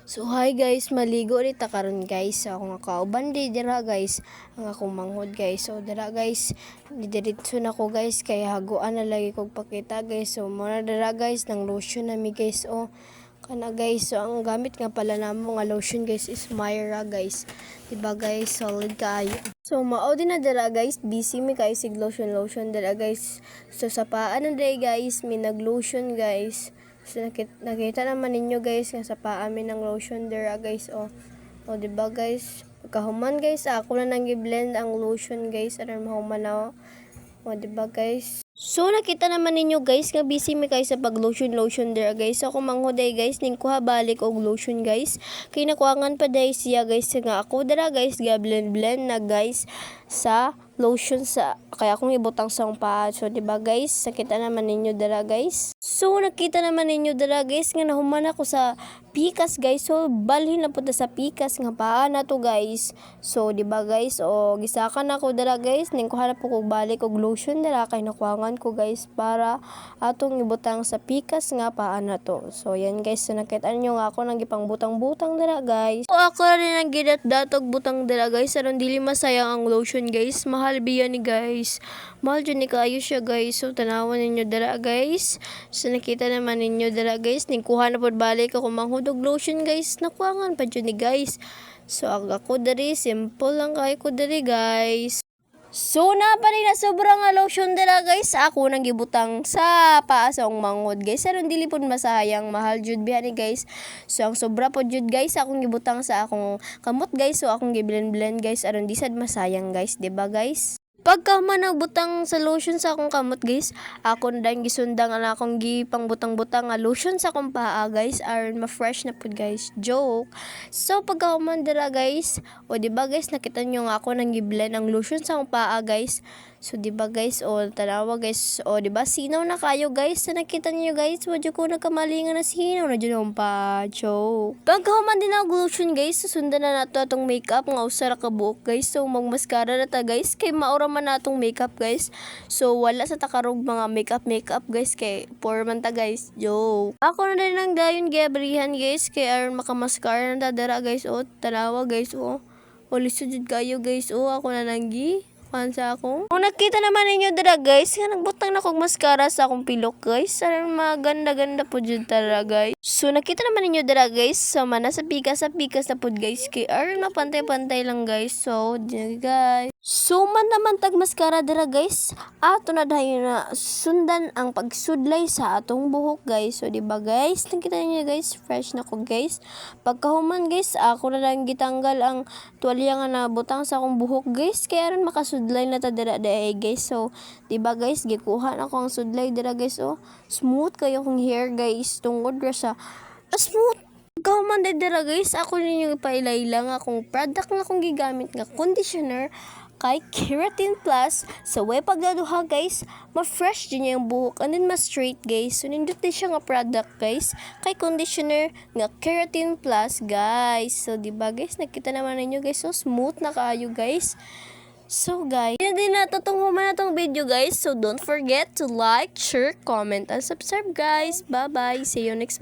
So hi guys, maligo ulit ta karon guys. So ako nga kauban di dira guys, ang akong manghod guys. So dira guys, didiretso na ko guys kay haguan na lagi kog pakita guys. So muna dira guys ng lotion na mi guys. O kana guys, so ang gamit nga pala namo nga lotion guys is Myra guys. Diba guys, solid kaayo. So mao din na dira guys, busy mi kay sig lotion dira guys. So sa paan na day guys, mi nag lotion guys. So, nakita naman ninyo guys nga sa paa mi ng lotion dira guys. O diba guys, pagkahuman guys ako na nang i-blend ang lotion guys aron mahuman na. O diba guys, so nakita naman ninyo guys nga busy mi kay sa pag lotion dira guys. So kung manghuday guys ning kuha balik og lotion guys, kay nakuangan pa day siya guys nga ako dira guys ga blend na guys sa lotion sa kaya akong ibutang sa paa. So diba guys, nakita naman ninyo dira guys. So nakita naman ninyo dira guys nga nahuman ako sa pikas guys. So balhin na punta sa pikas nga paa na to guys. So diba guys, o gisakan ako dira guys ning kuha na po kog balik og lotion dira kay nakuangan ko guys para atong ibutang sa pikas nga paa na to. So yan guys, so nakita nyo nga ako nang gipang butang dira guys. So ako rin ang gidat-datog butang dira guys aron dili masayang ang lotion guys. Mahal biya ni guys, mahal dyan ni kaayo siya guys. So tanawan ninyo dira guys. So nakita naman ninyo dira guys ning kuha na pod balik ako manghudog lotion guys, nakuangan pa dyan ni guys. So ako diri simple lang kay ko diri guys. So na pa rin na sobrang nga lotion dira guys, ako nang gibutang sa paa sa akong manghod guys aron dili pod masayang, mahal jud biya ni guys. So ang sobra pod jud guys akong gibutang sa akong kamot guys. So akong giblend guys aron di sad masayang guys, diba guys. Pagka man nagbutang sa lotion sa akong kamot guys, ako na dahil gisundang ang akong gipang butang nga lotion sa akong paa guys aron ma-fresh na pud guys. Joke. So pagka man dira guys, o diba guys, nakita nyo nga ako nang giblend ang lotion sa akong paa guys. So diba guys, o tanawa guys, o diba sinaw na kayo guys. So nakita niyo guys, wadyo ko nagkamalingan na sinaw na dyan ang pa. Joke. Pagka man din ang lotion guys, susundan na nato atong makeup nga usara ka buhok guys. So magmaskara na ta guys kay maura man natong makeup guys. So wala sa takarog mga makeup guys kay poor man ta guys. Joke. Ako na din ang dayon gabrihan guys kay aron makamaskara na ta dira guys. O tanawa guys, o lisod jud kayo guys. O ako na nanggi sa ako. Kung nakita naman ninyo dira guys, nga nagbutang na kog mascara sa akong pilok guys. Aron maganda po jud tara guys. So nakita naman ninyo dira guys, so mana sa pikas na pod guys kay aron mapantay-pantay lang guys. So diyan guys. So man naman tag mascara dira guys, ato na dayon na sundan ang pagsudlay sa atong buhok guys. So diba guys, nakita niyo guys, fresh na ko guys. Pagkahuman guys, ako na lang gitanggal ang tuwalya nga nabutang sa akong buhok guys kay aron makasudlay na ta dira guys. So diba guys, gikuha na ko ang sudlay dira guys. O smooth kayo kong hair guys, tungod ra sa smooth. Pagkahuman dira guys, ako ninyo ipailayla nga akong product nga akong gigamit nga conditioner kay Keratin Plus. So way pagdaduha guys, ma-fresh din yung buhok and then ma-straight guys. So nindot din siya nga product guys kay conditioner nga Keratin Plus guys. So diba guys, nakita naman ninyo guys, so smooth na kaayo guys. So guys, yun din na tong human na tong video guys. So don't forget to like, share, comment, and subscribe guys. Bye bye, see you next